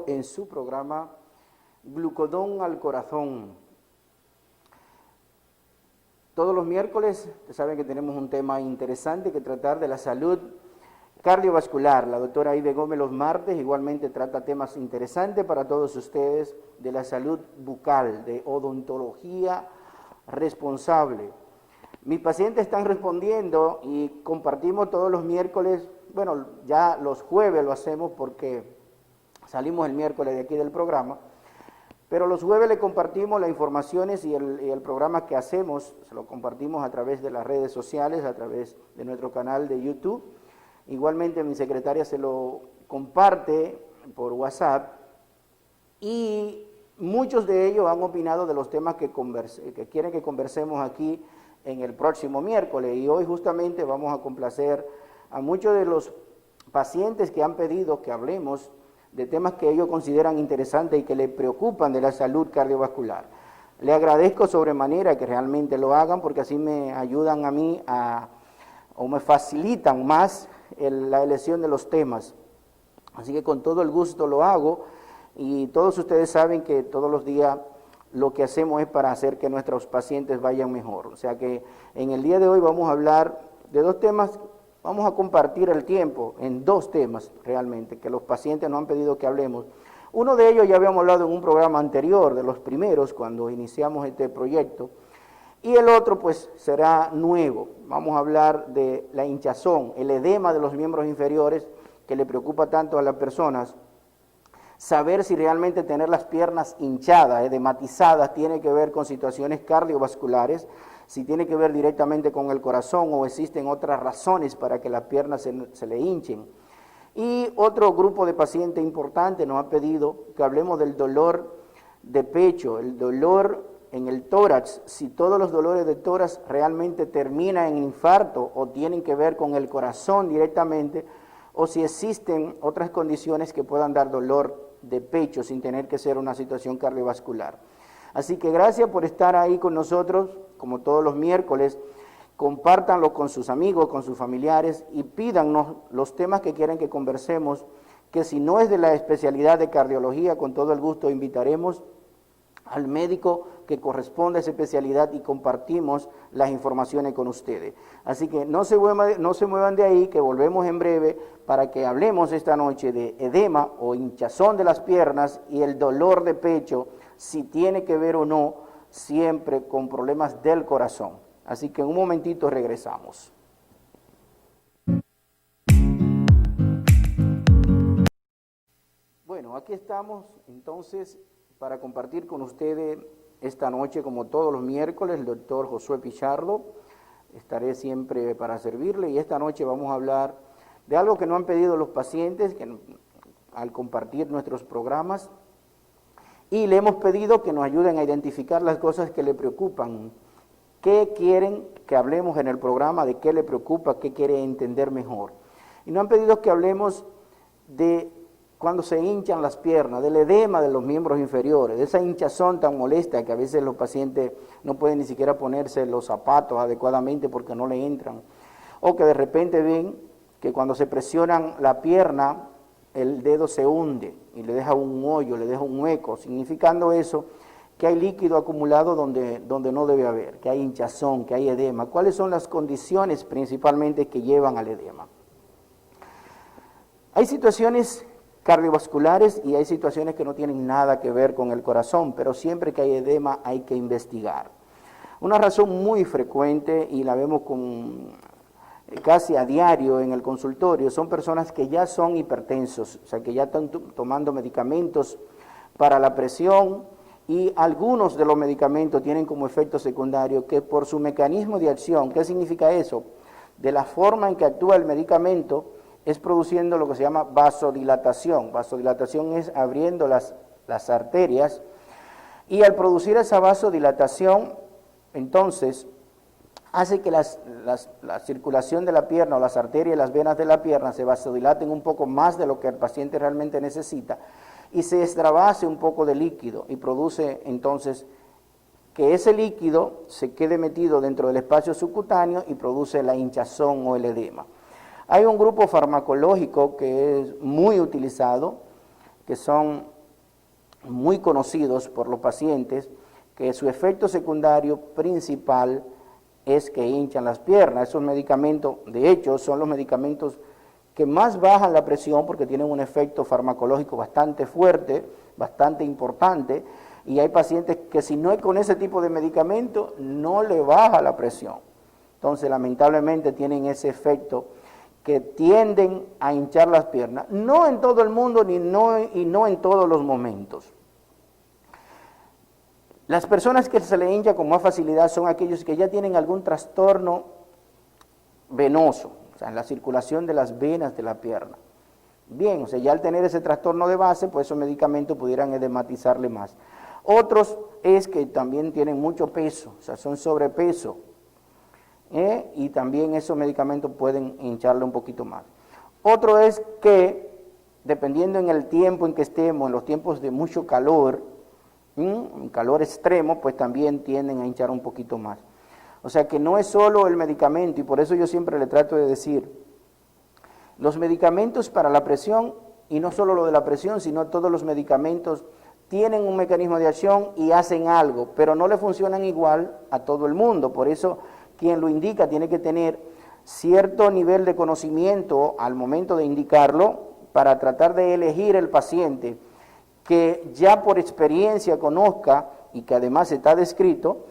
Pichardo en su programa Glucodón al Corazón. Todos los miércoles, ustedes saben que tenemos un tema interesante que tratar de la salud cardiovascular. La doctora Ibe Gómez los martes igualmente trata temas interesantes para todos ustedes de la salud bucal, de odontología responsable. Mis pacientes están respondiendo y compartimos todos los miércoles, bueno, ya los jueves lo hacemos porque salimos el miércoles de aquí del programa, pero los jueves le compartimos las informaciones y el programa que hacemos, se lo compartimos a través de las redes sociales, a través de nuestro canal de YouTube. Igualmente mi secretaria se lo comparte por WhatsApp y muchos de ellos han opinado de los temas que quieren que conversemos aquí en el próximo miércoles, y hoy justamente vamos a complacer a muchos de los pacientes que han pedido que hablemos de temas que ellos consideran interesantes y que les preocupan de la salud cardiovascular. Le agradezco sobremanera que realmente lo hagan porque así me ayudan a mí o me facilitan más la elección de los temas. Así que con todo el gusto lo hago y todos ustedes saben que todos los días lo que hacemos es para hacer que nuestros pacientes vayan mejor. O sea que en el día de hoy vamos a hablar de dos temas, vamos a compartir el tiempo en dos temas realmente, que los pacientes nos han pedido que hablemos. Uno de ellos ya habíamos hablado en un programa anterior, de los primeros, cuando iniciamos este proyecto, y el otro pues será nuevo. Vamos a hablar de la hinchazón, el edema de los miembros inferiores, que le preocupa tanto a las personas. Saber si realmente tener las piernas hinchadas, edematizadas, tiene que ver con situaciones cardiovasculares, si tiene que ver directamente con el corazón o existen otras razones para que las piernas se le hinchen. Y otro grupo de pacientes importante nos ha pedido que hablemos del dolor de pecho, el dolor en el tórax, si todos los dolores de tórax realmente terminan en infarto o tienen que ver con el corazón directamente, o si existen otras condiciones que puedan dar dolor de pecho sin tener que ser una situación cardiovascular. Así que gracias por estar ahí con nosotros, como todos los miércoles. Compártanlo con sus amigos, con sus familiares y pídanos los temas que quieren que conversemos, que si no es de la especialidad de cardiología, con todo el gusto invitaremos al médico que corresponde a esa especialidad y compartimos las informaciones con ustedes. Así que no se muevan de ahí, que volvemos en breve para que hablemos esta noche de edema o hinchazón de las piernas y el dolor de pecho, si tiene que ver o no, siempre con problemas del corazón. Así que en un momentito regresamos. Bueno, aquí estamos entonces para compartir con ustedes esta noche, como todos los miércoles, el doctor Josué Pichardo. Estaré siempre para servirle y esta noche vamos a hablar de algo que nos han pedido los pacientes al compartir nuestros programas, y le hemos pedido que nos ayuden a identificar las cosas que le preocupan, qué quieren que hablemos en el programa, de qué le preocupa, qué quiere entender mejor. Y nos han pedido que hablemos de cuando se hinchan las piernas, del edema de los miembros inferiores, de esa hinchazón tan molesta que a veces los pacientes no pueden ni siquiera ponerse los zapatos adecuadamente porque no le entran, o que de repente ven que cuando se presionan la pierna, el dedo se hunde y le deja un hoyo, le deja un hueco, significando eso que hay líquido acumulado donde no debe haber, que hay hinchazón, que hay edema. ¿Cuáles son las condiciones principalmente que llevan al edema? Hay situaciones cardiovasculares y hay situaciones que no tienen nada que ver con el corazón, pero siempre que hay edema hay que investigar. Una razón muy frecuente, y la vemos casi a diario en el consultorio, son personas que ya son hipertensos, o sea que ya están tomando medicamentos para la presión, y algunos de los medicamentos tienen como efecto secundario que por su mecanismo de acción, ¿qué significa eso? De la forma en que actúa el medicamento, es produciendo lo que se llama vasodilatación. Vasodilatación es abriendo las arterias, y al producir esa vasodilatación, entonces, hace que la circulación de la pierna o las arterias y las venas de la pierna se vasodilaten un poco más de lo que el paciente realmente necesita, y se extravase un poco de líquido, y produce entonces que ese líquido se quede metido dentro del espacio subcutáneo y produce la hinchazón o el edema. Hay un grupo farmacológico que es muy utilizado, que son muy conocidos por los pacientes, que su efecto secundario principal es que hinchan las piernas. Esos medicamentos, de hecho, son los medicamentos que más bajan la presión porque tienen un efecto farmacológico bastante fuerte, bastante importante, y hay pacientes que si no es con ese tipo de medicamento, no le baja la presión. Entonces, lamentablemente tienen ese efecto que tienden a hinchar las piernas, no en todo el mundo y no en todos los momentos. Las personas que se le hincha con más facilidad son aquellos que ya tienen algún trastorno venoso, o sea, en la circulación de las venas de la pierna. Bien, o sea, ya al tener ese trastorno de base, pues esos medicamentos pudieran edematizarle más. Otros es que también tienen mucho peso, o sea, son sobrepeso, y también esos medicamentos pueden hincharle un poquito más. Otro es que, dependiendo en el tiempo en que estemos, en los tiempos de mucho calor, calor extremo, pues también tienden a hinchar un poquito más. O sea que no es solo el medicamento, y por eso yo siempre le trato de decir, los medicamentos para la presión, y no solo lo de la presión, sino todos los medicamentos tienen un mecanismo de acción y hacen algo, pero no le funcionan igual a todo el mundo. Por eso quien lo indica tiene que tener cierto nivel de conocimiento al momento de indicarlo para tratar de elegir el paciente que ya por experiencia conozca y que además está descrito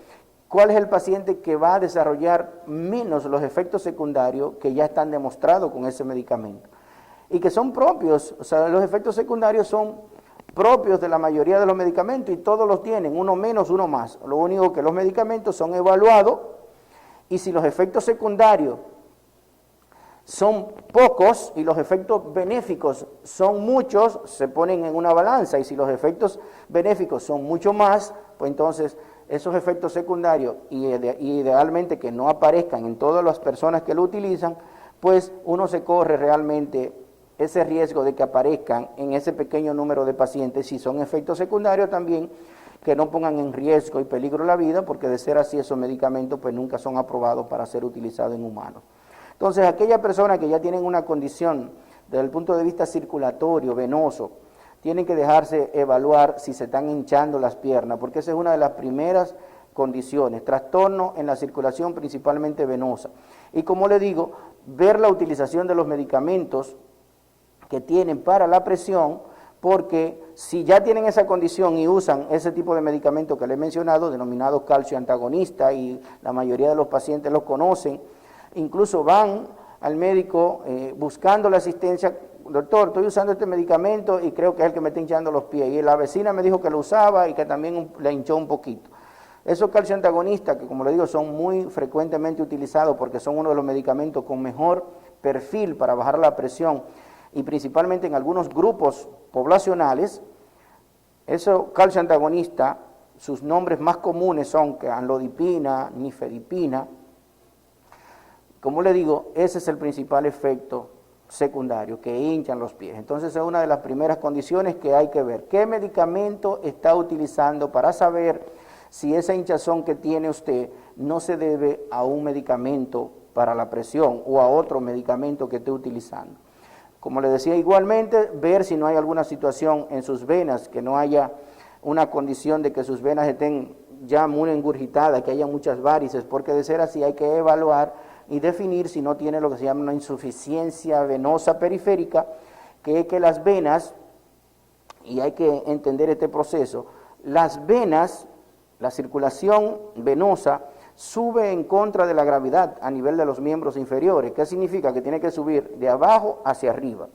cuál es el paciente que va a desarrollar menos los efectos secundarios que ya están demostrados con ese medicamento y que son propios, o sea, los efectos secundarios son propios de la mayoría de los medicamentos y todos los tienen, uno menos, uno más. Lo único que los medicamentos son evaluados y si los efectos secundarios son pocos y los efectos benéficos son muchos, se ponen en una balanza, y si los efectos benéficos son mucho más, pues entonces esos efectos secundarios, y idealmente que no aparezcan en todas las personas que lo utilizan, pues uno se corre realmente ese riesgo de que aparezcan en ese pequeño número de pacientes, si son efectos secundarios también, que no pongan en riesgo y peligro la vida, porque de ser así esos medicamentos pues nunca son aprobados para ser utilizados en humanos. Entonces, aquellas personas que ya tienen una condición desde el punto de vista circulatorio, venoso, tienen que dejarse evaluar si se están hinchando las piernas, porque esa es una de las primeras condiciones, trastorno en la circulación principalmente venosa. Y como le digo, ver la utilización de los medicamentos que tienen para la presión, porque si ya tienen esa condición y usan ese tipo de medicamentos que le he mencionado, denominados calcio antagonista, y la mayoría de los pacientes los conocen, incluso van al médico buscando la asistencia, doctor, estoy usando este medicamento y creo que es el que me está hinchando los pies, y la vecina me dijo que lo usaba y que también le hinchó un poquito. Esos calcio antagonistas, que como le digo, son muy frecuentemente utilizados porque son uno de los medicamentos con mejor perfil para bajar la presión, y principalmente en algunos grupos poblacionales, esos calcio antagonistas, sus nombres más comunes son amlodipina, nifedipina. Como le digo, ese es el principal efecto secundario, que hinchan los pies. Entonces es una de las primeras condiciones que hay que ver. ¿Qué medicamento está utilizando para saber si esa hinchazón que tiene usted no se debe a un medicamento para la presión o a otro medicamento que esté utilizando? Como le decía, igualmente, ver si no hay alguna situación en sus venas, que no haya una condición de que sus venas estén ya muy engurgitadas, que haya muchas varices, porque de ser así hay que evaluar y definir si no tiene lo que se llama una insuficiencia venosa periférica, que es que las venas, y hay que entender este proceso, las venas, la circulación venosa, sube en contra de la gravedad a nivel de los miembros inferiores. ¿Qué significa? Que tiene que subir de abajo hacia arriba.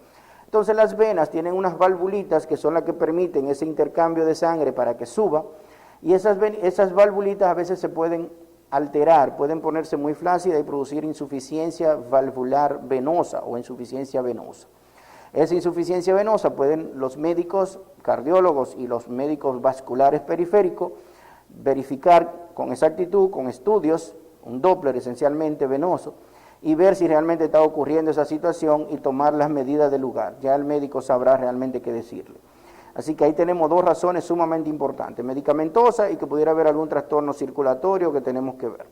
Entonces las venas tienen unas valvulitas que son las que permiten ese intercambio de sangre para que suba, y esas valvulitas a veces se pueden alterar, pueden ponerse muy flácidas y producir insuficiencia valvular venosa o insuficiencia venosa. Esa insuficiencia venosa pueden los médicos cardiólogos y los médicos vasculares periféricos verificar con exactitud, con estudios, un Doppler esencialmente venoso, y ver si realmente está ocurriendo esa situación y tomar las medidas del lugar. Ya el médico sabrá realmente qué decirle. Así que ahí tenemos dos razones sumamente importantes, medicamentosa y que pudiera haber algún trastorno circulatorio que tenemos que ver.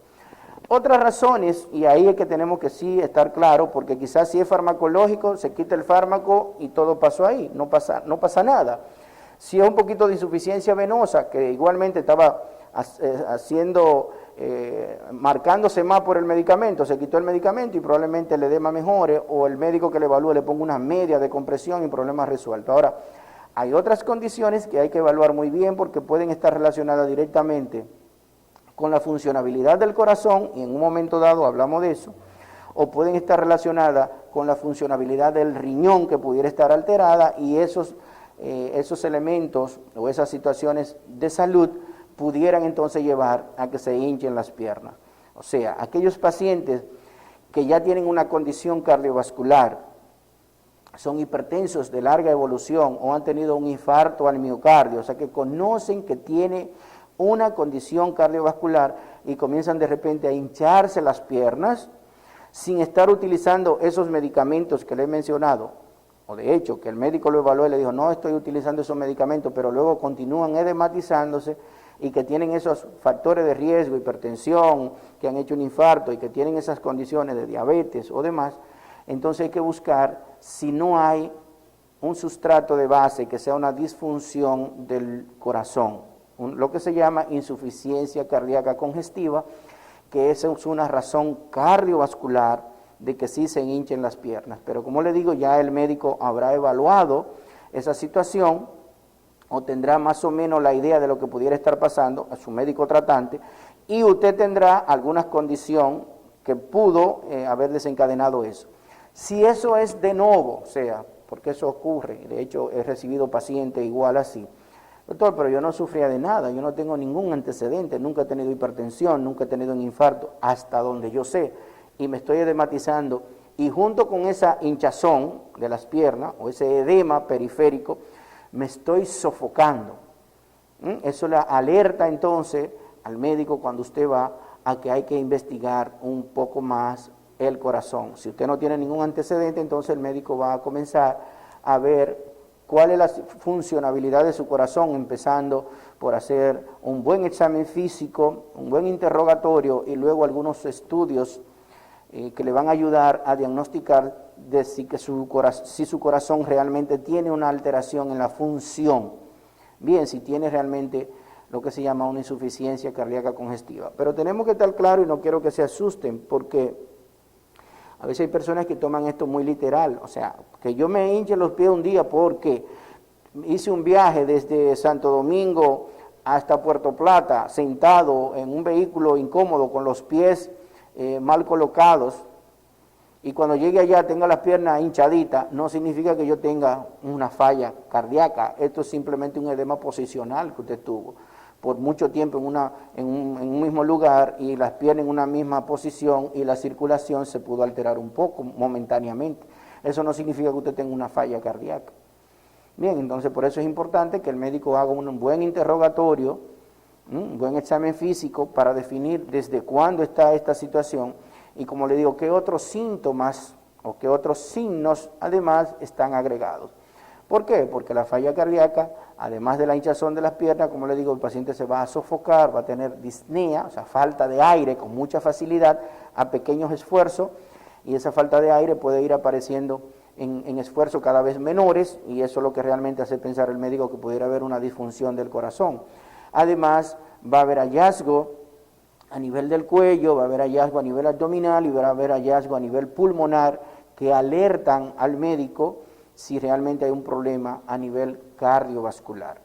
Otras razones, y ahí es que tenemos que sí estar claro, porque quizás si es farmacológico, se quita el fármaco y todo pasó ahí, no pasa nada. Si es un poquito de insuficiencia venosa, que igualmente estaba marcándose más por el medicamento, se quitó el medicamento y probablemente el edema mejore, o el médico que le evalúe le ponga una media de compresión y problemas resueltos. Ahora, hay otras condiciones que hay que evaluar muy bien porque pueden estar relacionadas directamente con la funcionabilidad del corazón, y en un momento dado hablamos de eso, o pueden estar relacionadas con la funcionabilidad del riñón que pudiera estar alterada, y esos elementos o esas situaciones de salud pudieran entonces llevar a que se hinchen las piernas. O sea, aquellos pacientes que ya tienen una condición cardiovascular, son hipertensos de larga evolución o han tenido un infarto al miocardio, o sea que conocen que tiene una condición cardiovascular y comienzan de repente a hincharse las piernas sin estar utilizando esos medicamentos que le he mencionado, o de hecho que el médico lo evaluó y le dijo no estoy utilizando esos medicamentos, pero luego continúan edematizándose y que tienen esos factores de riesgo, hipertensión, que han hecho un infarto y que tienen esas condiciones de diabetes o demás. Entonces hay que buscar si no hay un sustrato de base que sea una disfunción del corazón, lo que se llama insuficiencia cardíaca congestiva, que esa es una razón cardiovascular de que sí se hinchen las piernas. Pero como le digo, ya el médico habrá evaluado esa situación o tendrá más o menos la idea de lo que pudiera estar pasando a su médico tratante, y usted tendrá alguna condición que pudo haber desencadenado eso. Si eso es de novo, o sea, porque eso ocurre, de hecho he recibido pacientes igual así, doctor, pero yo no sufría de nada, yo no tengo ningún antecedente, nunca he tenido hipertensión, nunca he tenido un infarto, hasta donde yo sé, y me estoy edematizando, y junto con esa hinchazón de las piernas, o ese edema periférico, me estoy sofocando. Eso le alerta entonces al médico cuando usted va a que hay que investigar un poco más el corazón. Si usted no tiene ningún antecedente, entonces el médico va a comenzar a ver cuál es la funcionabilidad de su corazón, empezando por hacer un buen examen físico, un buen interrogatorio y luego algunos estudios que le van a ayudar a diagnosticar de si su corazón realmente tiene una alteración en la función. Bien, si tiene realmente lo que se llama una insuficiencia cardíaca congestiva. Pero tenemos que estar claros y no quiero que se asusten porque a veces hay personas que toman esto muy literal, o sea, que yo me hinche los pies un día porque hice un viaje desde Santo Domingo hasta Puerto Plata, sentado en un vehículo incómodo con los pies mal colocados, y cuando llegue allá tenga las piernas hinchaditas, no significa que yo tenga una falla cardíaca. Esto es simplemente un edema posicional que usted tuvo por mucho tiempo en un mismo lugar y las piernas en una misma posición y la circulación se pudo alterar un poco momentáneamente. Eso no significa que usted tenga una falla cardíaca. Bien, entonces por eso es importante que el médico haga un buen interrogatorio, un buen examen físico para definir desde cuándo está esta situación y, como le digo, qué otros síntomas o qué otros signos además están agregados. ¿Por qué? Porque la falla cardíaca, además de la hinchazón de las piernas, como le digo, el paciente se va a sofocar, va a tener disnea, o sea, falta de aire con mucha facilidad a pequeños esfuerzos, y esa falta de aire puede ir apareciendo en esfuerzos cada vez menores, y eso es lo que realmente hace pensar el médico que pudiera haber una disfunción del corazón. Además, va a haber hallazgo a nivel del cuello, va a haber hallazgo a nivel abdominal y va a haber hallazgo a nivel pulmonar que alertan al médico si realmente hay un problema a nivel cardiovascular.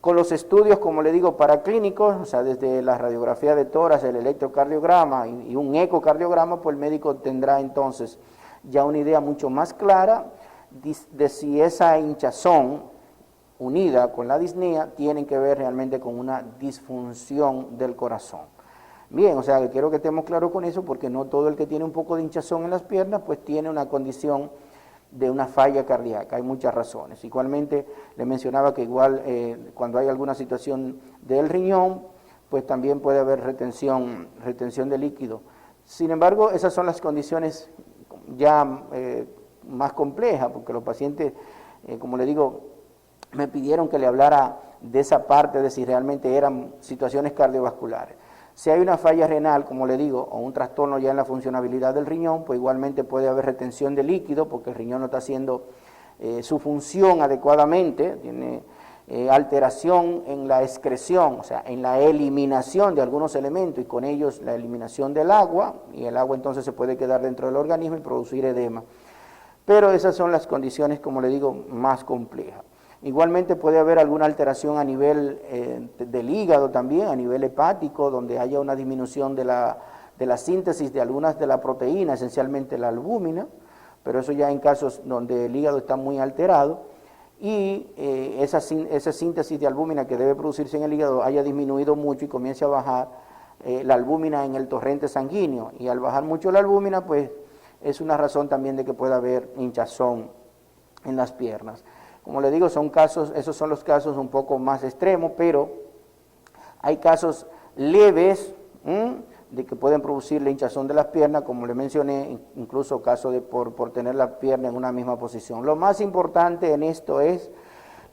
Con los estudios, como le digo, paraclínicos, o sea, desde la radiografía de tórax, el electrocardiograma y un ecocardiograma, pues el médico tendrá entonces ya una idea mucho más clara de si esa hinchazón unida con la disnea tienen que ver realmente con una disfunción del corazón. Bien, o sea, que quiero que estemos claros con eso porque no todo el que tiene un poco de hinchazón en las piernas pues tiene una condición de una falla cardíaca, hay muchas razones. Igualmente le mencionaba que igual cuando hay alguna situación del riñón, pues también puede haber retención de líquido. Sin embargo, esas son las condiciones ya más complejas, porque los pacientes, como le digo, me pidieron que le hablara de esa parte de si realmente eran situaciones cardiovasculares. Si hay una falla renal, como le digo, o un trastorno ya en la funcionabilidad del riñón, pues igualmente puede haber retención de líquido porque el riñón no está haciendo su función adecuadamente, tiene alteración en la excreción, o sea, en la eliminación de algunos elementos y con ellos la eliminación del agua, y el agua entonces se puede quedar dentro del organismo y producir edema. Pero esas son las condiciones, como le digo, más complejas. Igualmente puede haber alguna alteración a nivel del hígado también, a nivel hepático, donde haya una disminución de la síntesis de algunas de las proteínas, esencialmente la albúmina, pero eso ya en casos donde el hígado está muy alterado, y esa síntesis de albúmina que debe producirse en el hígado haya disminuido mucho y comience a bajar la albúmina en el torrente sanguíneo, y al bajar mucho la albúmina, pues es una razón también de que pueda haber hinchazón en las piernas. Como le digo, esos son los casos un poco más extremos, pero hay casos leves de que pueden producir la hinchazón de las piernas, como le mencioné, incluso casos de por tener la pierna en una misma posición. Lo más importante en esto es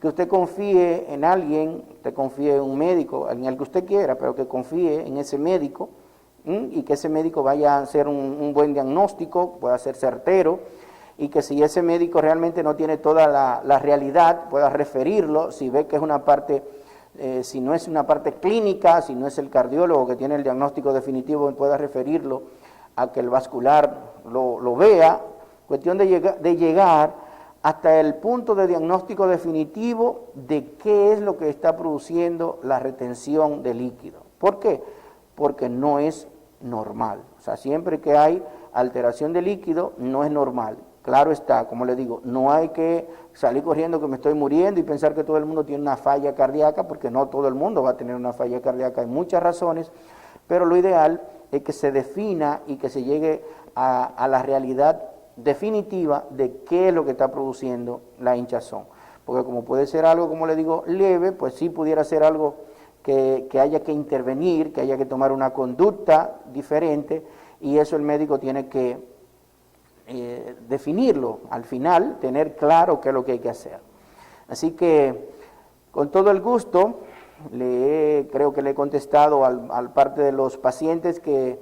que usted confíe en alguien, usted confíe en un médico, en el que usted quiera, pero que confíe en ese médico, y que ese médico vaya a hacer un buen diagnóstico, pueda ser certero, y que si ese médico realmente no tiene toda la realidad, pueda referirlo, si ve que es una parte, si no es una parte clínica, si no es el cardiólogo que tiene el diagnóstico definitivo, pueda referirlo a que el vascular lo vea. Cuestión de llegar hasta el punto de diagnóstico definitivo de qué es lo que está produciendo la retención de líquido. ¿Por qué? Porque no es normal. O sea, siempre que hay alteración de líquido, no es normal. Claro está, como le digo, no hay que salir corriendo que me estoy muriendo y pensar que todo el mundo tiene una falla cardíaca, porque no todo el mundo va a tener una falla cardíaca, hay muchas razones, pero lo ideal es que se defina y que se llegue a la realidad definitiva de qué es lo que está produciendo la hinchazón. Porque como puede ser algo, como le digo, leve, pues sí pudiera ser algo que haya que intervenir, que haya que tomar una conducta diferente, y eso el médico tiene que definirlo al final, tener claro qué es lo que hay que hacer. Así que con todo el gusto, creo que le he contestado al parte de los pacientes que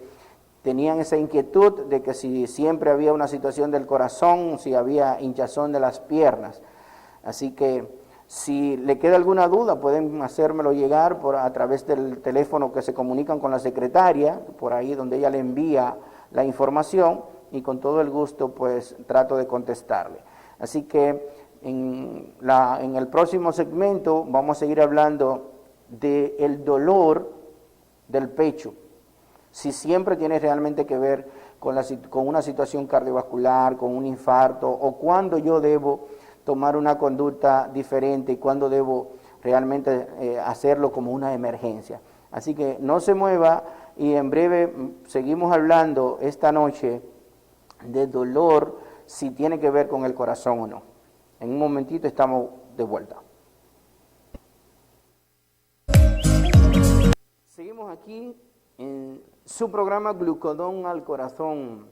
tenían esa inquietud de que si siempre había una situación del corazón, si había hinchazón de las piernas. Así que si le queda alguna duda, pueden hacérmelo llegar a través del teléfono que se comunican con la secretaria, por ahí donde ella le envía la información, y con todo el gusto pues trato de contestarle. Así que en el próximo segmento vamos a seguir hablando del dolor del pecho, si siempre tiene realmente que ver con una situación cardiovascular, con un infarto, o cuándo yo debo tomar una conducta diferente y cuándo debo realmente hacerlo como una emergencia. Así que no se mueva, y en breve seguimos hablando esta noche de dolor, si tiene que ver con el corazón o no. En un momentito estamos de vuelta. Seguimos aquí en su programa Glucodón al Corazón.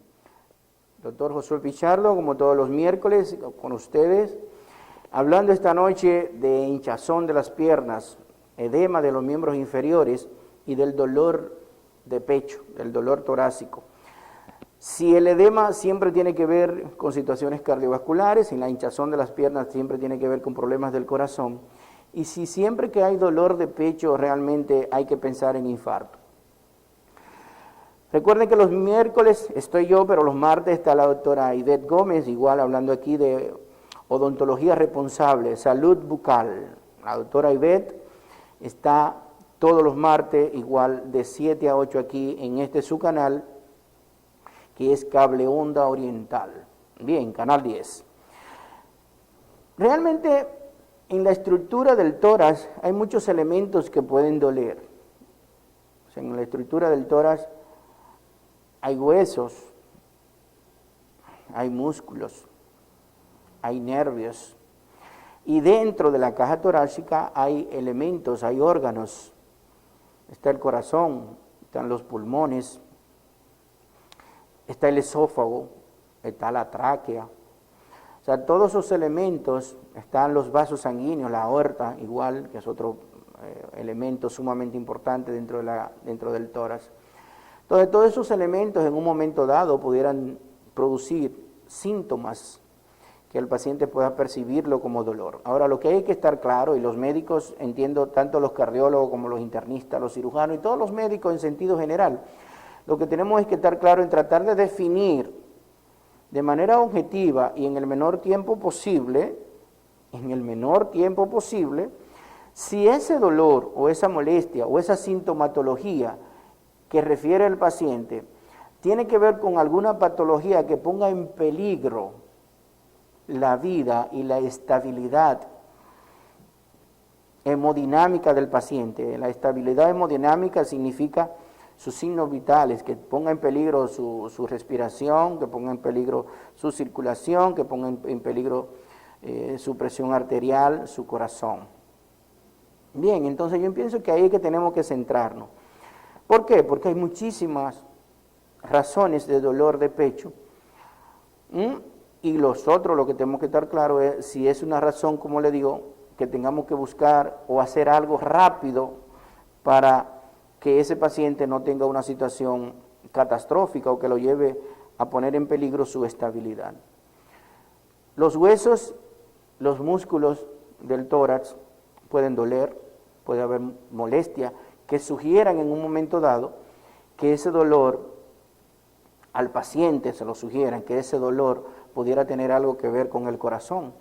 Doctor Josué Pichardo, como todos los miércoles, con ustedes, hablando esta noche de hinchazón de las piernas, edema de los miembros inferiores y del dolor de pecho, del dolor torácico. Si el edema siempre tiene que ver con situaciones cardiovasculares, y la hinchazón de las piernas siempre tiene que ver con problemas del corazón, y si siempre que hay dolor de pecho realmente hay que pensar en infarto. Recuerden que los miércoles estoy yo, pero los martes está la doctora Ivette Gómez, igual hablando aquí de odontología responsable, salud bucal. La doctora Ivette está todos los martes, igual de 7 a 8 aquí en su canal, que es Cable Onda Oriental. Bien, Canal 10. Realmente en la estructura del tórax hay muchos elementos que pueden doler. O sea, en la estructura del tórax hay huesos, hay músculos, hay nervios. Y dentro de la caja torácica hay elementos, hay órganos. Está el corazón, están los pulmones, está el esófago, está la tráquea. O sea, todos esos elementos, están los vasos sanguíneos, la aorta, igual, que es otro elemento sumamente importante dentro del tórax. Entonces, todos esos elementos en un momento dado pudieran producir síntomas que el paciente pueda percibirlo como dolor. Ahora, lo que hay que estar claro, y los médicos, entiendo, tanto los cardiólogos como los internistas, los cirujanos y todos los médicos en sentido general, lo que tenemos es que estar claro en tratar de definir de manera objetiva y en el menor tiempo posible, si ese dolor o esa molestia o esa sintomatología que refiere el paciente tiene que ver con alguna patología que ponga en peligro la vida y la estabilidad hemodinámica del paciente. La estabilidad hemodinámica significa sus signos vitales, que ponga en peligro su respiración, que ponga en peligro su circulación, que ponga en peligro su presión arterial, su corazón. Bien, entonces yo pienso que ahí es que tenemos que centrarnos. ¿Por qué? Porque hay muchísimas razones de dolor de pecho. Y nosotros lo que tenemos que estar claro es si es una razón, como le digo, que tengamos que buscar o hacer algo rápido para que ese paciente no tenga una situación catastrófica o que lo lleve a poner en peligro su estabilidad. Los huesos, los músculos del tórax pueden doler, puede haber molestia, que sugieran en un momento dado que ese dolor, al paciente se lo sugieran, que ese dolor pudiera tener algo que ver con el corazón.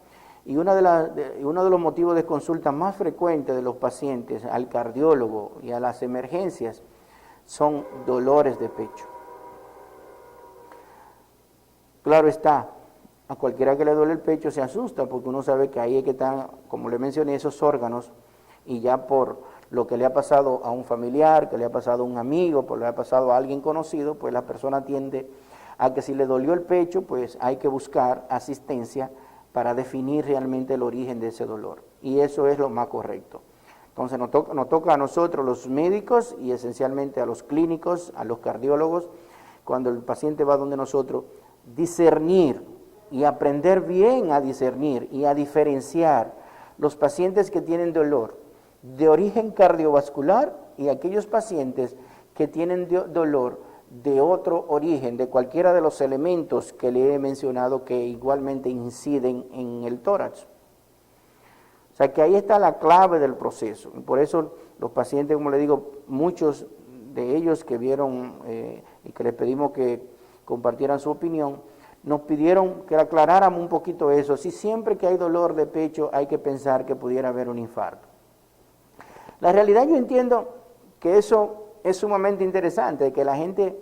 Y uno de los motivos de consulta más frecuentes de los pacientes al cardiólogo y a las emergencias son dolores de pecho. Claro está, a cualquiera que le duele el pecho se asusta porque uno sabe que ahí es que están, como le mencioné, esos órganos, y ya por lo que le ha pasado a un familiar, que le ha pasado a un amigo, por lo que le ha pasado a alguien conocido, pues la persona tiende a que si le dolió el pecho, pues hay que buscar asistencia para definir realmente el origen de ese dolor. Y eso es lo más correcto. Entonces nos toca a nosotros los médicos y esencialmente a los clínicos, a los cardiólogos, cuando el paciente va donde nosotros, discernir y aprender bien a discernir y a diferenciar los pacientes que tienen dolor de origen cardiovascular y aquellos pacientes que tienen dolor de otro origen, de cualquiera de los elementos que le he mencionado que igualmente inciden en el tórax. O sea que ahí está la clave del proceso. Por eso los pacientes, como le digo, muchos de ellos que vieron y que les pedimos que compartieran su opinión, nos pidieron que aclaráramos un poquito eso. Si siempre que hay dolor de pecho hay que pensar que pudiera haber un infarto. La realidad yo entiendo que eso es sumamente interesante, que la gente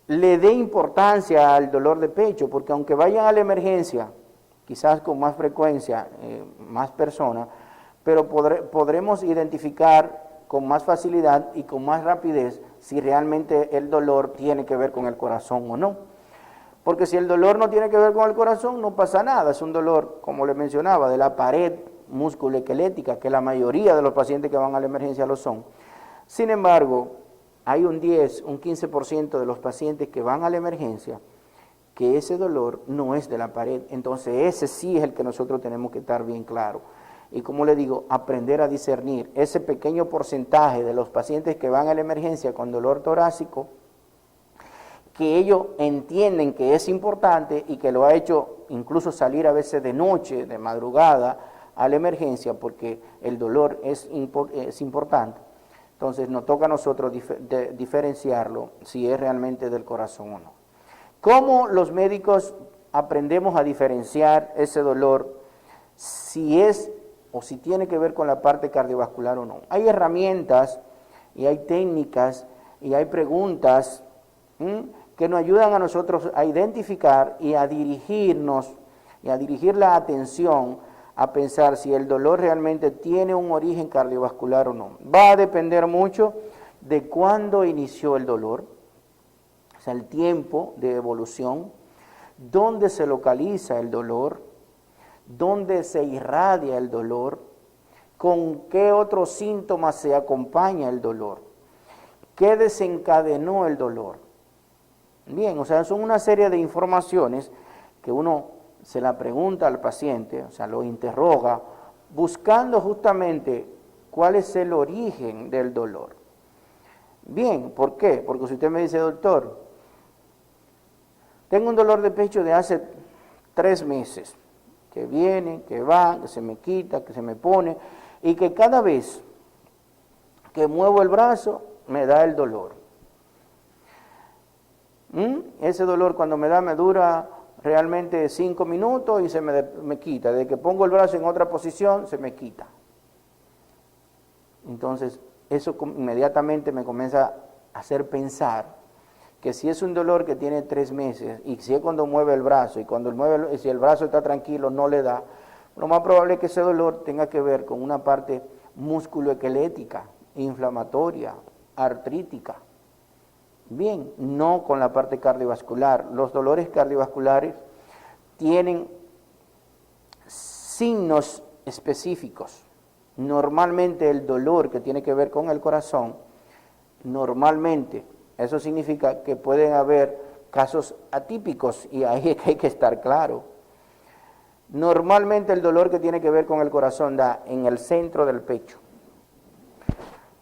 le dé importancia al dolor de pecho, porque aunque vayan a la emergencia, quizás con más frecuencia, más personas, pero podremos identificar con más facilidad y con más rapidez si realmente el dolor tiene que ver con el corazón o no. Porque si el dolor no tiene que ver con el corazón, no pasa nada, es un dolor, como le mencionaba, de la pared musculoesquelética, que la mayoría de los pacientes que van a la emergencia lo son. Sin embargo, hay un 10, un 15% de los pacientes que van a la emergencia que ese dolor no es de la pared. Entonces ese sí es el que nosotros tenemos que estar bien claro. Y como le digo, aprender a discernir ese pequeño porcentaje de los pacientes que van a la emergencia con dolor torácico, que ellos entienden que es importante y que lo ha hecho incluso salir a veces de noche, de madrugada, a la emergencia porque el dolor es importante. Entonces nos toca a nosotros diferenciarlo si es realmente del corazón o no. ¿Cómo los médicos aprendemos a diferenciar ese dolor si es o si tiene que ver con la parte cardiovascular o no? Hay herramientas y hay técnicas y hay preguntas que nos ayudan a nosotros a identificar y a dirigirnos y a dirigir la atención a pensar si el dolor realmente tiene un origen cardiovascular o no. Va a depender mucho de cuándo inició el dolor, o sea, el tiempo de evolución, dónde se localiza el dolor, dónde se irradia el dolor, con qué otros síntomas se acompaña el dolor, qué desencadenó el dolor. Bien, o sea, son una serie de informaciones que uno se la pregunta al paciente, o sea, lo interroga, buscando justamente cuál es el origen del dolor. Bien, ¿por qué? Porque si usted me dice, doctor, tengo un dolor de pecho de hace 3 meses, que viene, que va, que se me quita, que se me pone, y que cada vez que muevo el brazo me da el dolor. Ese dolor cuando me da me dura realmente 5 minutos y se me quita. Desde que pongo el brazo en otra posición se me quita. Entonces eso inmediatamente me comienza a hacer pensar que si es un dolor que tiene 3 meses y si es cuando mueve el brazo y si el brazo está tranquilo no le da, lo más probable es que ese dolor tenga que ver con una parte musculoesquelética, inflamatoria, artrítica. Bien, no con la parte cardiovascular. Los dolores cardiovasculares tienen signos específicos. Normalmente el dolor que tiene que ver con el corazón, normalmente, eso significa que pueden haber casos atípicos y ahí es que hay que estar claro. Normalmente el dolor que tiene que ver con el corazón da en el centro del pecho.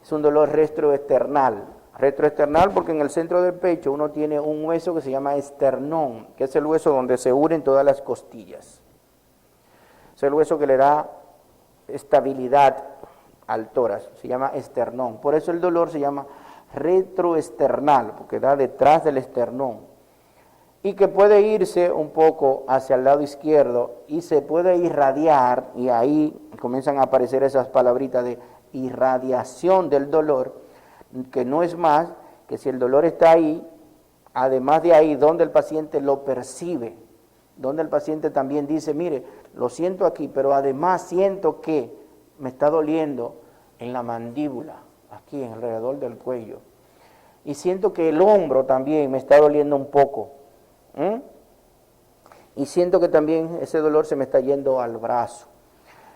Es un dolor retroesternal. Retroesternal porque en el centro del pecho uno tiene un hueso que se llama esternón, que es el hueso donde se unen todas las costillas. Es el hueso que le da estabilidad al tórax, se llama esternón. Por eso el dolor se llama retroesternal, porque da detrás del esternón. Y que puede irse un poco hacia el lado izquierdo y se puede irradiar, y ahí comienzan a aparecer esas palabritas de irradiación del dolor, que no es más que si el dolor está ahí, además de ahí donde el paciente lo percibe, donde el paciente también dice, mire, lo siento aquí, pero además siento que me está doliendo en la mandíbula, aquí alrededor del cuello, y siento que el hombro también me está doliendo un poco, y siento que también ese dolor se me está yendo al brazo.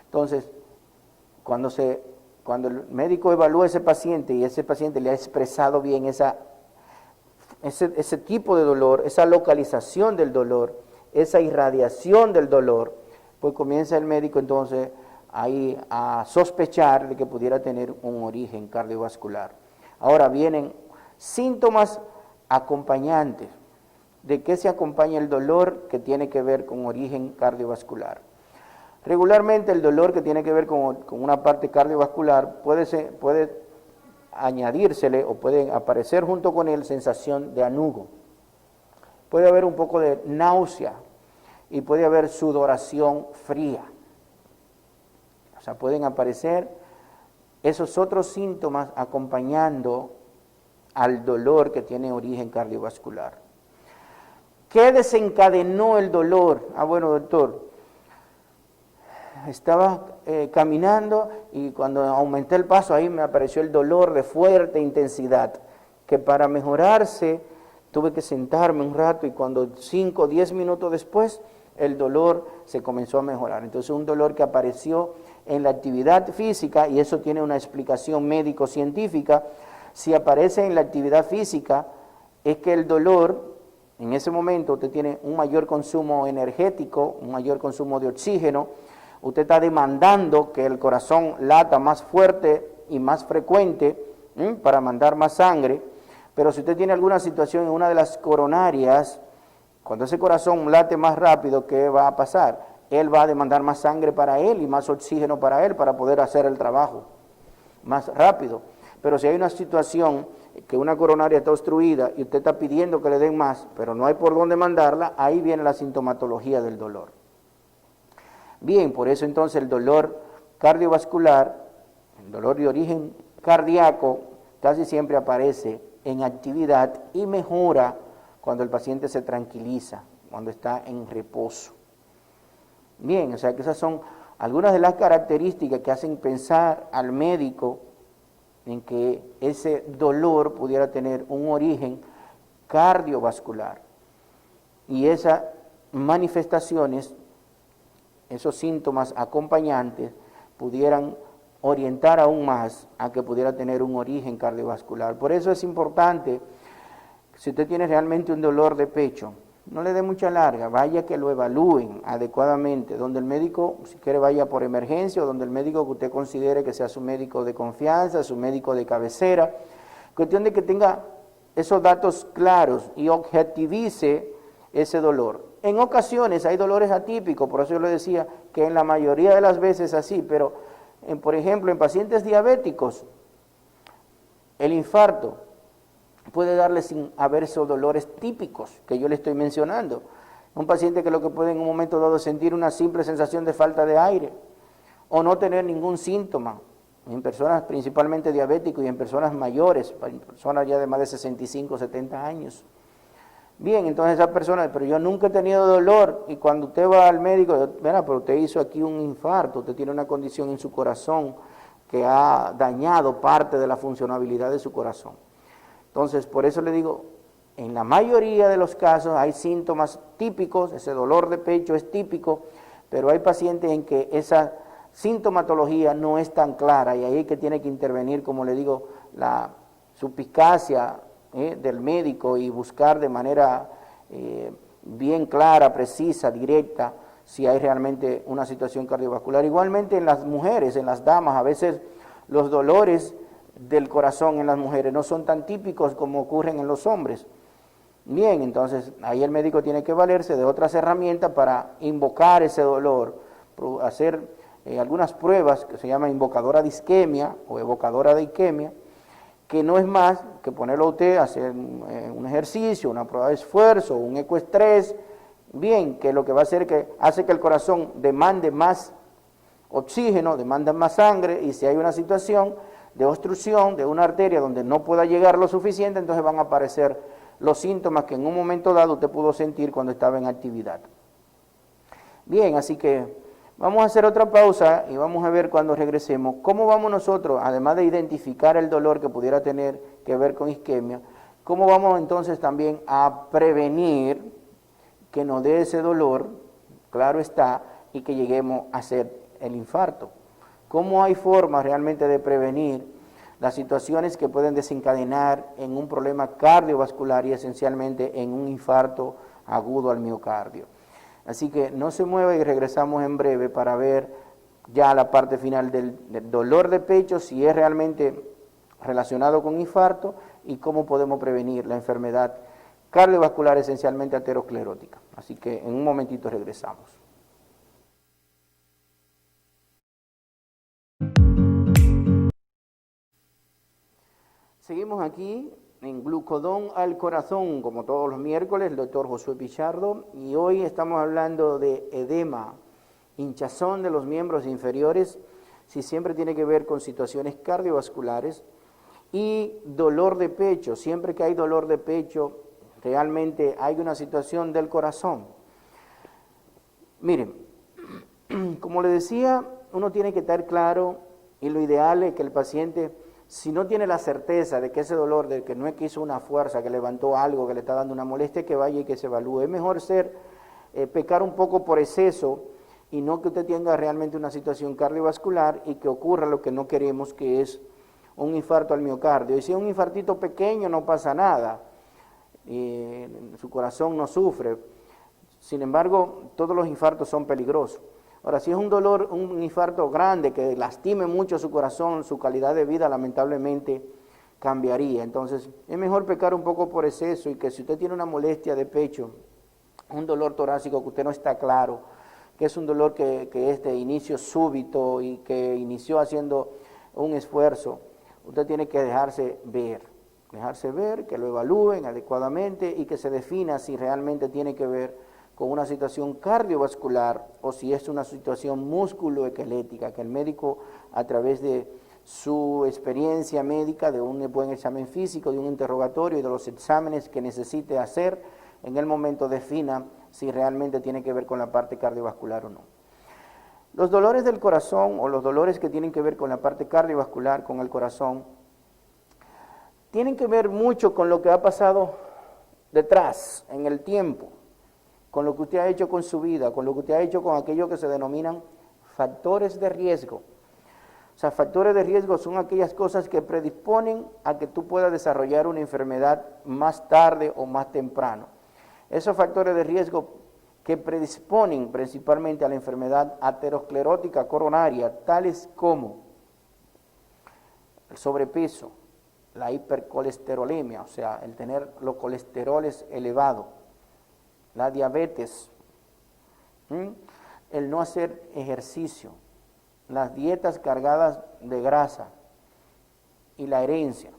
Entonces, cuando el médico evalúa a ese paciente y ese paciente le ha expresado bien ese tipo de dolor, esa localización del dolor, esa irradiación del dolor, pues comienza el médico entonces ahí a sospechar de que pudiera tener un origen cardiovascular. Ahora vienen síntomas acompañantes. ¿De qué se acompaña el dolor que tiene que ver con origen cardiovascular? Regularmente el dolor que tiene que ver con una parte cardiovascular puede añadírsele o puede aparecer junto con él sensación de anugo. Puede haber un poco de náusea y puede haber sudoración fría. O sea, pueden aparecer esos otros síntomas acompañando al dolor que tiene origen cardiovascular. ¿Qué desencadenó el dolor? Bueno, doctor, estaba caminando y cuando aumenté el paso ahí me apareció el dolor de fuerte intensidad, que para mejorarse tuve que sentarme un rato y cuando 5 o 10 minutos después el dolor se comenzó a mejorar. Entonces un dolor que apareció en la actividad física, y eso tiene una explicación médico-científica, si aparece en la actividad física es que el dolor, en ese momento usted tiene un mayor consumo energético, un mayor consumo de oxígeno, usted está demandando que el corazón lata más fuerte y más frecuente para mandar más sangre, pero si usted tiene alguna situación en una de las coronarias, cuando ese corazón late más rápido, ¿qué va a pasar? Él va a demandar más sangre para él y más oxígeno para él para poder hacer el trabajo más rápido. Pero si hay una situación que una coronaria está obstruida y usted está pidiendo que le den más, pero no hay por dónde mandarla, ahí viene la sintomatología del dolor. Bien, por eso entonces el dolor cardiovascular, el dolor de origen cardíaco, casi siempre aparece en actividad y mejora cuando el paciente se tranquiliza, cuando está en reposo. Bien, o sea que esas son algunas de las características que hacen pensar al médico en que ese dolor pudiera tener un origen cardiovascular. Y esas manifestaciones, esos síntomas acompañantes, pudieran orientar aún más a que pudiera tener un origen cardiovascular. Por eso es importante, si usted tiene realmente un dolor de pecho, no le dé mucha larga, vaya que lo evalúen adecuadamente, donde el médico, si quiere, vaya por emergencia, o donde el médico que usted considere que sea su médico de confianza, su médico de cabecera, cuestión de que tenga esos datos claros y objetivice ese dolor. En ocasiones hay dolores atípicos, por eso yo le decía que en la mayoría de las veces así, pero por ejemplo en pacientes diabéticos, el infarto puede darle sin haber esos dolores típicos que yo le estoy mencionando. Un paciente que lo que puede en un momento dado sentir una simple sensación de falta de aire o no tener ningún síntoma, en personas principalmente diabéticos y en personas mayores, en personas ya de más de 65, 70 años. Bien, entonces esa persona, pero yo nunca he tenido dolor, y cuando usted va al médico, mira, pero usted hizo aquí un infarto, usted tiene una condición en su corazón que ha dañado parte de la funcionabilidad de su corazón. Entonces, por eso le digo, en la mayoría de los casos hay síntomas típicos, ese dolor de pecho es típico, pero hay pacientes en que esa sintomatología no es tan clara y ahí es que tiene que intervenir, como le digo, la suspicacia del médico y buscar de manera bien clara, precisa, directa, si hay realmente una situación cardiovascular. Igualmente en las mujeres, en las damas, a veces los dolores del corazón en las mujeres no son tan típicos como ocurren en los hombres. Bien, entonces ahí el médico tiene que valerse de otras herramientas para invocar ese dolor, hacer algunas pruebas que se llama invocadora de isquemia o evocadora de isquemia, que no es más que ponerlo a usted a hacer un ejercicio, una prueba de esfuerzo, un ecoestrés, bien, que lo que va a hacer es que hace que el corazón demande más oxígeno, demanda más sangre, y si hay una situación de obstrucción de una arteria donde no pueda llegar lo suficiente, entonces van a aparecer los síntomas que en un momento dado usted pudo sentir cuando estaba en actividad. Bien, así que vamos a hacer otra pausa y vamos a ver cuando regresemos cómo vamos nosotros, además de identificar el dolor que pudiera tener que ver con isquemia, cómo vamos entonces también a prevenir que nos dé ese dolor, claro está, y que lleguemos a hacer el infarto. ¿Cómo hay formas realmente de prevenir las situaciones que pueden desencadenar en un problema cardiovascular y esencialmente en un infarto agudo al miocardio? Así que no se mueva y regresamos en breve para ver ya la parte final del dolor de pecho, si es realmente relacionado con infarto y cómo podemos prevenir la enfermedad cardiovascular esencialmente aterosclerótica. Así que en un momentito regresamos. Seguimos aquí en Glucodón al Corazón, como todos los miércoles, el doctor Josué Pichardo, y hoy estamos hablando de edema, hinchazón de los miembros inferiores, si siempre tiene que ver con situaciones cardiovasculares, y dolor de pecho. Siempre que hay dolor de pecho, realmente hay una situación del corazón. Miren, como le decía, uno tiene que estar claro, y lo ideal es que el paciente, si no tiene la certeza de que ese dolor, de que no es que hizo una fuerza, que levantó algo, que le está dando una molestia, que vaya y que se evalúe. Es mejor pecar un poco por exceso y no que usted tenga realmente una situación cardiovascular y que ocurra lo que no queremos, que es un infarto al miocardio. Y si es un infartito pequeño no pasa nada, su corazón no sufre. Sin embargo, todos los infartos son peligrosos. Ahora, si es un infarto grande que lastime mucho su corazón, su calidad de vida lamentablemente cambiaría. Entonces, es mejor pecar un poco por exceso y que si usted tiene una molestia de pecho, un dolor torácico que usted no está claro, que es un dolor que es de inicio súbito y que inició haciendo un esfuerzo, usted tiene que dejarse ver, que lo evalúen adecuadamente y que se defina si realmente tiene que ver con una situación cardiovascular o si es una situación musculoesquelética, que el médico a través de su experiencia médica, de un buen examen físico, de un interrogatorio y de los exámenes que necesite hacer, en el momento defina si realmente tiene que ver con la parte cardiovascular o no. Los dolores del corazón o los dolores que tienen que ver con la parte cardiovascular, con el corazón, tienen que ver mucho con lo que ha pasado detrás, en el tiempo, con lo que usted ha hecho con su vida, con lo que usted ha hecho con aquello que se denominan factores de riesgo. O sea, factores de riesgo son aquellas cosas que predisponen a que tú puedas desarrollar una enfermedad más tarde o más temprano. Esos factores de riesgo que predisponen principalmente a la enfermedad aterosclerótica coronaria, tales como el sobrepeso, la hipercolesterolemia, o sea, el tener los colesteroles elevados, la diabetes, el no hacer ejercicio, las dietas cargadas de grasa y la herencia.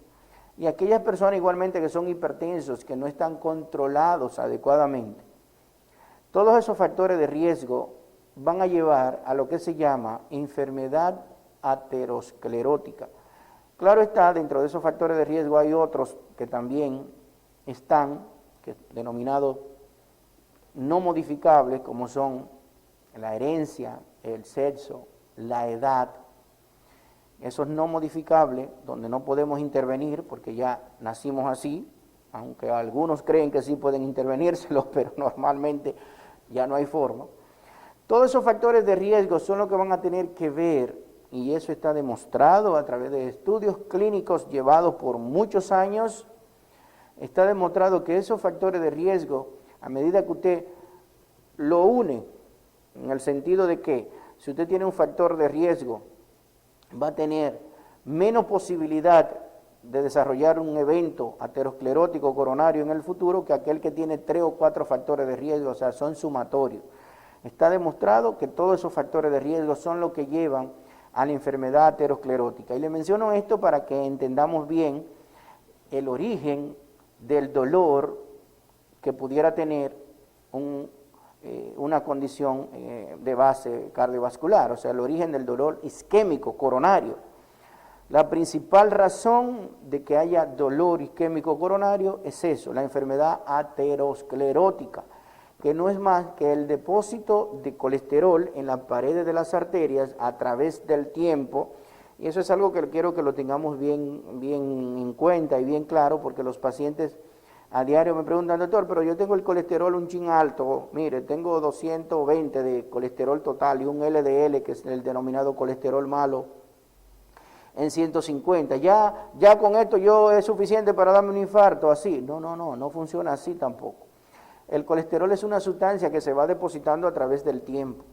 Y aquellas personas igualmente que son hipertensos, que no están controlados adecuadamente. Todos esos factores de riesgo van a llevar a lo que se llama enfermedad aterosclerótica. Claro está, dentro de esos factores de riesgo hay otros que también están, denominados no modificables, como son la herencia, el sexo, la edad. Esos no modificables, donde no podemos intervenir porque ya nacimos así, aunque algunos creen que sí pueden intervenírselos, pero normalmente ya no hay forma. Todos esos factores de riesgo son los que van a tener que ver, y eso está demostrado a través de estudios clínicos llevados por muchos años. Está demostrado que esos factores de riesgo, a medida que usted lo une, en el sentido de que si usted tiene un factor de riesgo, va a tener menos posibilidad de desarrollar un evento aterosclerótico coronario en el futuro que aquel que tiene 3 o 4 factores de riesgo, o sea, son sumatorios. Está demostrado que todos esos factores de riesgo son los que llevan a la enfermedad aterosclerótica. Y le menciono esto para que entendamos bien el origen del dolor que pudiera tener una condición de base cardiovascular, o sea, el origen del dolor isquémico coronario. La principal razón de que haya dolor isquémico coronario es eso, la enfermedad aterosclerótica, que no es más que el depósito de colesterol en las paredes de las arterias a través del tiempo, y eso es algo que quiero que lo tengamos bien en cuenta y bien claro, porque los pacientes a diario me preguntan, doctor, pero yo tengo el colesterol un chin alto, mire, tengo 220 de colesterol total y un LDL, que es el denominado colesterol malo, en 150, ya con esto yo es suficiente para darme un infarto, así. No funciona así tampoco. El colesterol es una sustancia que se va depositando a través del tiempo.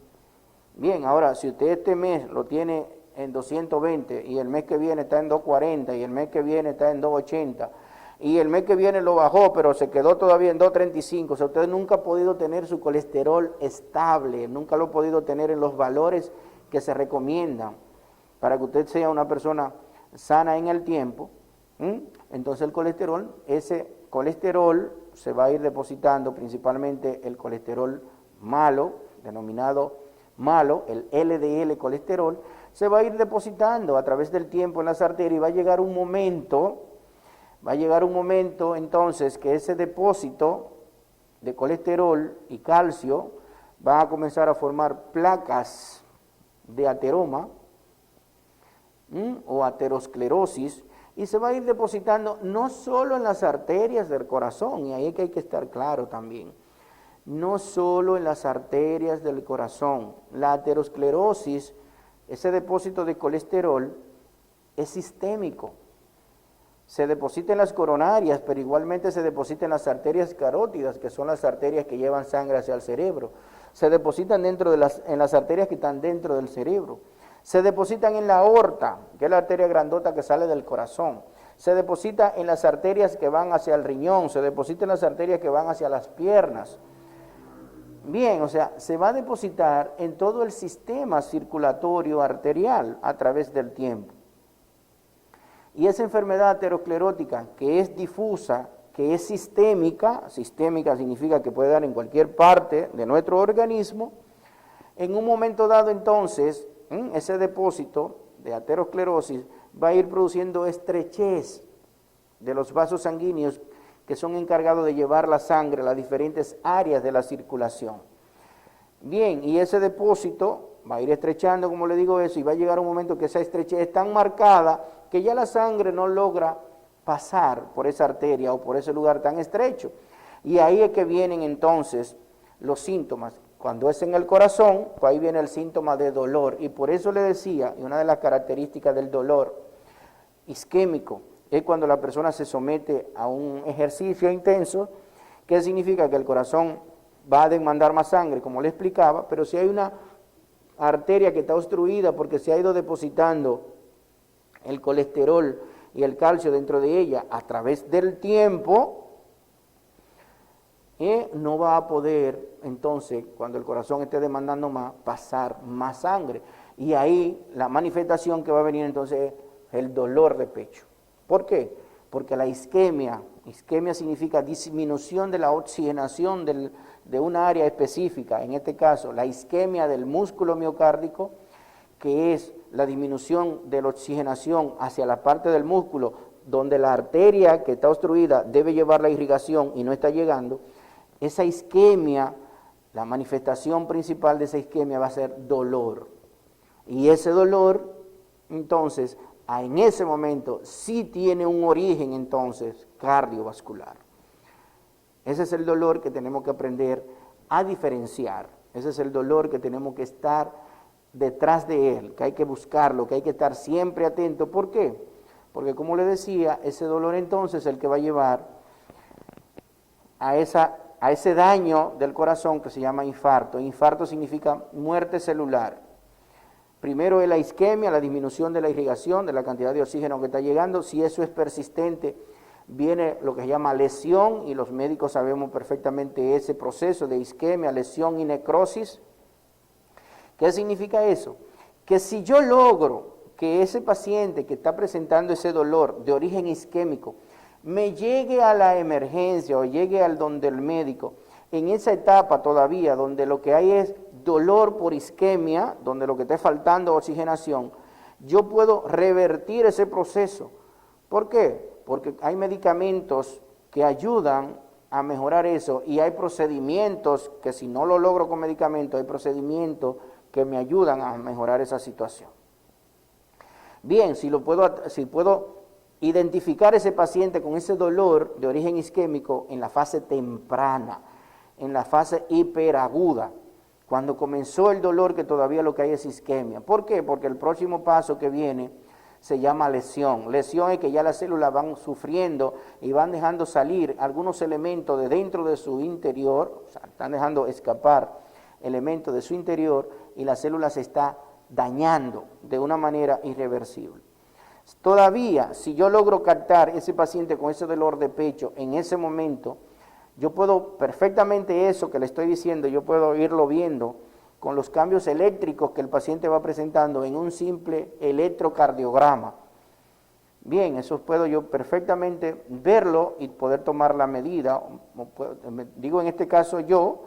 Bien, ahora, si usted este mes lo tiene en 220 y el mes que viene está en 240 y el mes que viene está en 280 y el mes que viene lo bajó pero se quedó todavía en 235, o sea, usted nunca ha podido tener su colesterol estable, nunca lo ha podido tener en los valores que se recomiendan para que usted sea una persona sana en el tiempo. Entonces el colesterol, ese colesterol se va a ir depositando, principalmente el colesterol malo, denominado malo, el LDL colesterol, se va a ir depositando a través del tiempo en las arterias y va a llegar un momento entonces que ese depósito de colesterol y calcio va a comenzar a formar placas de ateroma o aterosclerosis, y se va a ir depositando no solo en las arterias del corazón, y ahí es que hay que estar claro también, no solo en las arterias del corazón. La aterosclerosis, ese depósito de colesterol, es sistémico. Se deposita en las coronarias, pero igualmente se deposita en las arterias carótidas, que son las arterias que llevan sangre hacia el cerebro. Se depositan en las arterias que están dentro del cerebro. Se depositan en la aorta, que es la arteria grandota que sale del corazón. Se deposita en las arterias que van hacia el riñón, se deposita en las arterias que van hacia las piernas. Bien, o sea, se va a depositar en todo el sistema circulatorio arterial a través del tiempo. Y esa enfermedad aterosclerótica, que es difusa, que es sistémica significa que puede dar en cualquier parte de nuestro organismo, en un momento dado entonces, ese depósito de aterosclerosis va a ir produciendo estrechez de los vasos sanguíneos que son encargados de llevar la sangre a las diferentes áreas de la circulación. Bien, y ese depósito va a ir estrechando, como le digo eso, y va a llegar un momento que esa estrechez es tan marcada que ya la sangre no logra pasar por esa arteria o por ese lugar tan estrecho. Y ahí es que vienen entonces los síntomas. Cuando es en el corazón, pues ahí viene el síntoma de dolor. Y por eso le decía, y una de las características del dolor isquémico es cuando la persona se somete a un ejercicio intenso, ¿Qué significa? Que el corazón va a demandar más sangre, como le explicaba, pero si hay una arteria que está obstruida porque se ha ido depositando el colesterol y el calcio dentro de ella a través del tiempo, no va a poder, entonces, cuando el corazón esté demandando más, pasar más sangre. Y ahí la manifestación que va a venir entonces es el dolor de pecho. ¿Por qué? Porque la isquemia significa disminución de la oxigenación de una área específica, en este caso la isquemia del músculo miocárdico, que es la disminución de la oxigenación hacia la parte del músculo donde la arteria que está obstruida debe llevar la irrigación y no está llegando. Esa isquemia, la manifestación principal de esa isquemia va a ser dolor. Y ese dolor, entonces, en ese momento, sí tiene un origen, entonces, cardiovascular. Ese es el dolor que tenemos que aprender a diferenciar. Ese es el dolor que tenemos que estar detrás de él, que hay que buscarlo, que hay que estar siempre atento. ¿Por qué? Porque, como le decía, ese dolor entonces es el que va a llevar a ese daño del corazón que se llama infarto. Infarto significa muerte celular. Primero es la isquemia, la disminución de la irrigación, de la cantidad de oxígeno que está llegando. Si eso es persistente, viene lo que se llama lesión, y los médicos sabemos perfectamente ese proceso de isquemia, lesión y necrosis. ¿Qué significa eso? Que si yo logro que ese paciente que está presentando ese dolor de origen isquémico me llegue a la emergencia o llegue al donde el médico, en esa etapa todavía donde lo que hay es dolor por isquemia, donde lo que está faltando es oxigenación, yo puedo revertir ese proceso. ¿Por qué? Porque hay medicamentos que ayudan a mejorar eso y hay procedimientos que si no lo logro con medicamentos, hay procedimientos que me ayudan a mejorar esa situación. Bien, si puedo identificar ese paciente con ese dolor de origen isquémico en la fase temprana, en la fase hiperaguda, cuando comenzó el dolor que todavía lo que hay es isquemia. ¿Por qué? Porque el próximo paso que viene se llama lesión. Lesión es que ya las células van sufriendo y van dejando salir algunos elementos de dentro de su interior, o sea, están dejando escapar elementos de su interior y la célula se está dañando de una manera irreversible. Todavía, si yo logro captar ese paciente con ese dolor de pecho en ese momento, yo puedo perfectamente eso que le estoy diciendo, yo puedo irlo viendo con los cambios eléctricos que el paciente va presentando en un simple electrocardiograma. Bien, eso puedo yo perfectamente verlo y poder tomar la medida, digo en este caso yo,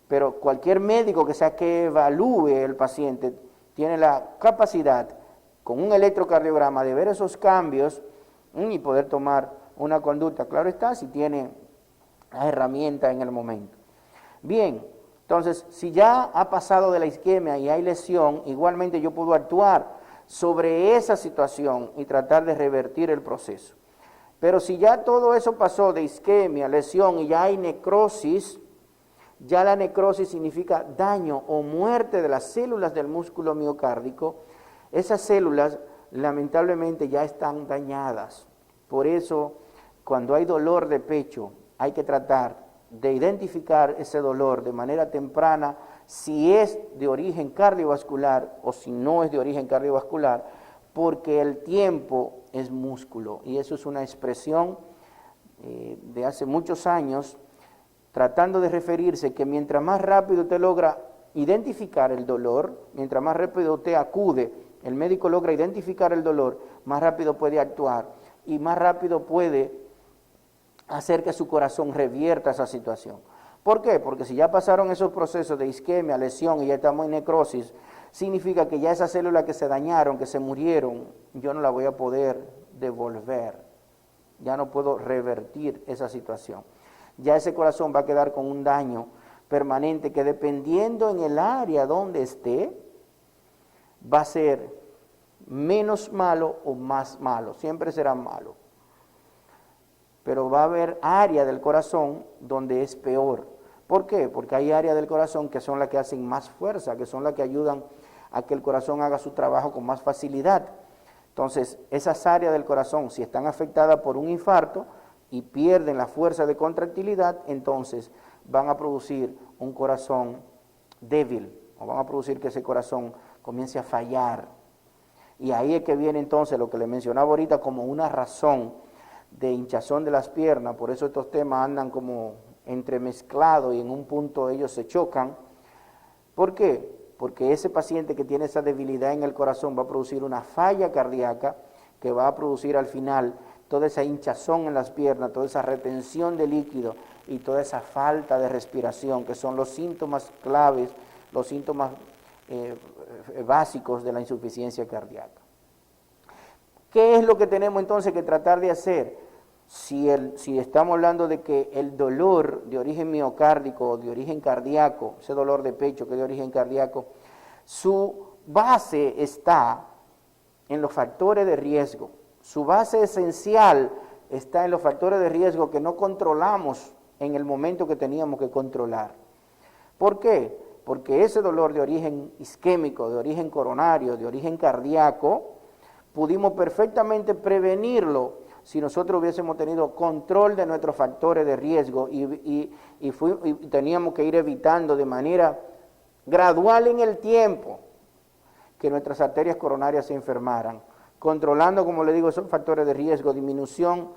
pero cualquier médico que evalúe el paciente tiene la capacidad con un electrocardiograma de ver esos cambios y poder tomar una conducta. Claro está, si tiene la herramienta en el momento. Bien, entonces, si ya ha pasado de la isquemia y hay lesión, igualmente yo puedo actuar sobre esa situación y tratar de revertir el proceso. Pero si ya todo eso pasó de isquemia, lesión y ya hay necrosis, ya la necrosis significa daño o muerte de las células del músculo miocárdico. Esas células lamentablemente ya están dañadas. Por eso, cuando hay dolor de pecho, hay que tratar de identificar ese dolor de manera temprana, si es de origen cardiovascular o si no es de origen cardiovascular, porque el tiempo es músculo. Y eso es una expresión de hace muchos años, tratando de referirse que mientras más rápido usted logra identificar el dolor, mientras más rápido usted acude, el médico logra identificar el dolor, más rápido puede actuar y más rápido puede hacer que su corazón revierta esa situación. ¿Por qué? Porque si ya pasaron esos procesos de isquemia, lesión y ya estamos en necrosis, significa que ya esas células que se dañaron, que se murieron, yo no la voy a poder devolver, ya no puedo revertir esa situación. Ya ese corazón va a quedar con un daño permanente que dependiendo en el área donde esté, va a ser menos malo o más malo, siempre será malo. Pero va a haber área del corazón donde es peor. ¿Por qué? Porque hay áreas del corazón que son las que hacen más fuerza, que son las que ayudan a que el corazón haga su trabajo con más facilidad. Entonces, esas áreas del corazón, si están afectadas por un infarto, y pierden la fuerza de contractilidad, entonces van a producir un corazón débil, o van a producir que ese corazón comience a fallar. Y ahí es que viene entonces lo que le mencionaba ahorita como una razón de hinchazón de las piernas. Por eso estos temas andan como entremezclados y en un punto ellos se chocan. ¿Por qué? Porque ese paciente que tiene esa debilidad en el corazón va a producir una falla cardíaca que va a producir al final toda esa hinchazón en las piernas, toda esa retención de líquido y toda esa falta de respiración, que son los síntomas claves, los síntomas básicos de la insuficiencia cardíaca. ¿Qué es lo que tenemos entonces que tratar de hacer? Si estamos hablando de que el dolor de origen miocárdico o de origen cardíaco, ese dolor de pecho que es de origen cardíaco, su base está en los factores de riesgo. Su base esencial está en los factores de riesgo que no controlamos en el momento que teníamos que controlar. ¿Por qué? Porque ese dolor de origen isquémico, de origen coronario, de origen cardíaco, pudimos perfectamente prevenirlo si nosotros hubiésemos tenido control de nuestros factores de riesgo y teníamos que ir evitando de manera gradual en el tiempo que nuestras arterias coronarias se enfermaran, controlando, como le digo, esos factores de riesgo, disminución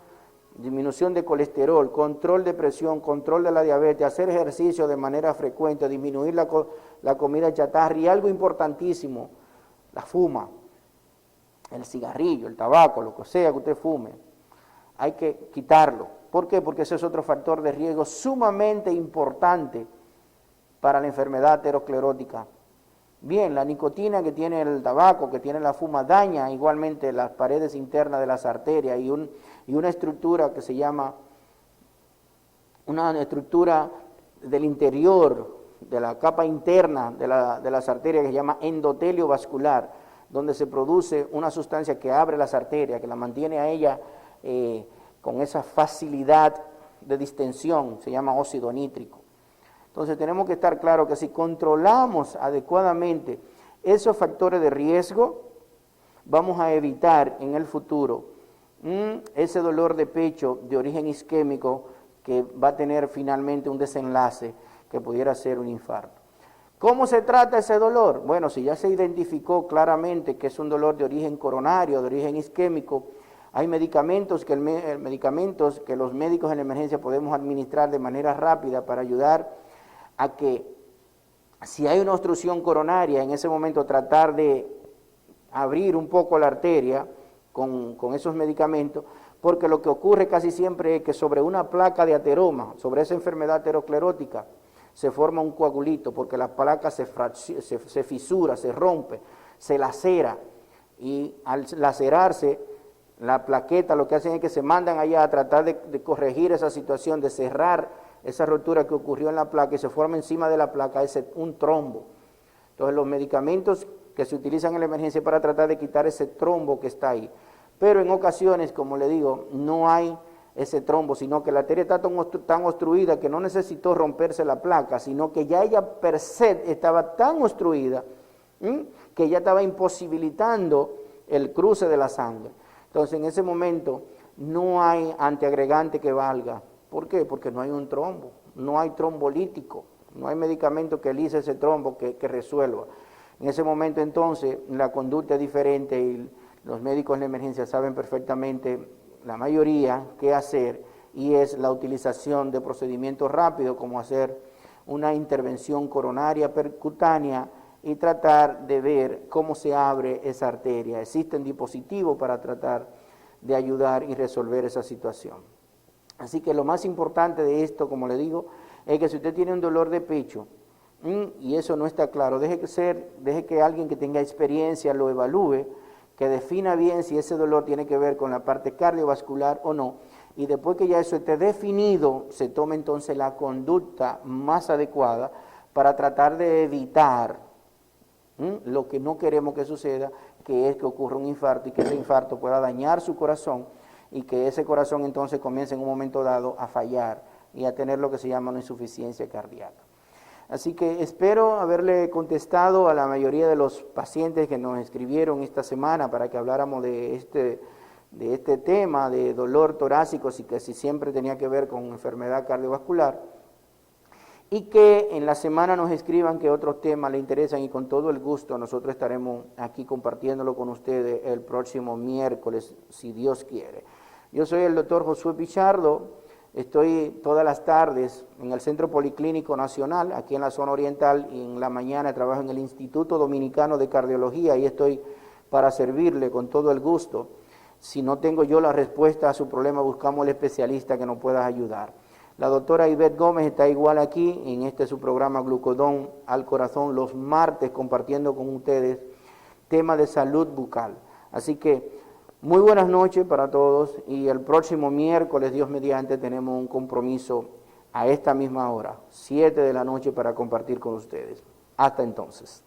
de colesterol, control de presión, control de la diabetes, hacer ejercicio de manera frecuente, disminuir la comida chatarra y algo importantísimo, la fuma, el cigarrillo, el tabaco, lo que sea que usted fume, hay que quitarlo. ¿Por qué? Porque ese es otro factor de riesgo sumamente importante para la enfermedad aterosclerótica. Bien, la nicotina que tiene el tabaco, que tiene la fuma, daña igualmente las paredes internas de las arterias y una estructura que se llama, una estructura del interior, de la capa interna de las arterias que se llama endotelio vascular, donde se produce una sustancia que abre las arterias, que la mantiene a ella con esa facilidad de distensión, se llama óxido nítrico. Entonces tenemos que estar claros que si controlamos adecuadamente esos factores de riesgo, vamos a evitar en el futuro ese dolor de pecho de origen isquémico que va a tener finalmente un desenlace que pudiera ser un infarto. ¿Cómo se trata ese dolor? Bueno, si ya se identificó claramente que es un dolor de origen coronario, de origen isquémico, hay medicamentos que los médicos en la emergencia podemos administrar de manera rápida para ayudar a que, si hay una obstrucción coronaria, en ese momento tratar de abrir un poco la arteria con esos medicamentos, porque lo que ocurre casi siempre es que sobre una placa de ateroma, sobre esa enfermedad aterosclerótica, se forma un coagulito, porque la placa se fisura, se rompe, se lacera, y al lacerarse, la plaqueta lo que hacen es que se mandan allá a tratar de corregir esa situación, de cerrar esa rotura que ocurrió en la placa y se forma encima de la placa un trombo. Entonces los medicamentos que se utilizan en la emergencia para tratar de quitar ese trombo que está ahí. Pero en ocasiones, como le digo, no hay ese trombo, sino que la arteria está tan obstruida que no necesitó romperse la placa, sino que ya ella per se estaba tan obstruida que ya estaba imposibilitando el cruce de la sangre. Entonces en ese momento no hay antiagregante que valga. ¿Por qué? Porque no hay un trombo, no hay trombolítico, no hay medicamento que elise ese trombo que resuelva. En ese momento entonces la conducta es diferente y los médicos en la emergencia saben perfectamente, la mayoría, qué hacer, y es la utilización de procedimientos rápidos como hacer una intervención coronaria percutánea y tratar de ver cómo se abre esa arteria. Existen dispositivos para tratar de ayudar y resolver esa situación. Así que lo más importante de esto, como le digo, es que si usted tiene un dolor de pecho y eso no está claro, deje que alguien que tenga experiencia lo evalúe, que defina bien si ese dolor tiene que ver con la parte cardiovascular o no, y después que ya eso esté definido, se tome entonces la conducta más adecuada para tratar de evitar lo que no queremos que suceda, que es que ocurra un infarto y que ese infarto pueda dañar su corazón y que ese corazón entonces comience en un momento dado a fallar y a tener lo que se llama una insuficiencia cardíaca. Así que espero haberle contestado a la mayoría de los pacientes que nos escribieron esta semana para que habláramos de este de este tema de dolor torácico, y que si siempre tenía que ver con enfermedad cardiovascular, y que en la semana nos escriban qué otros temas le interesan y con todo el gusto nosotros estaremos aquí compartiéndolo con ustedes el próximo miércoles, si Dios quiere. Yo soy el doctor Josué Pichardo, estoy todas las tardes en el Centro Policlínico Nacional, aquí en la zona oriental, y en la mañana trabajo en el Instituto Dominicano de Cardiología, y estoy para servirle con todo el gusto. Si no tengo yo la respuesta a su problema, buscamos al especialista que nos pueda ayudar. La doctora Ivette Gómez está igual aquí, en este su programa Glucodón al Corazón, los martes, compartiendo con ustedes temas de salud bucal. Así que muy buenas noches para todos, y el próximo miércoles, Dios mediante, tenemos un compromiso a esta misma hora, 7 de la noche, para compartir con ustedes. Hasta entonces.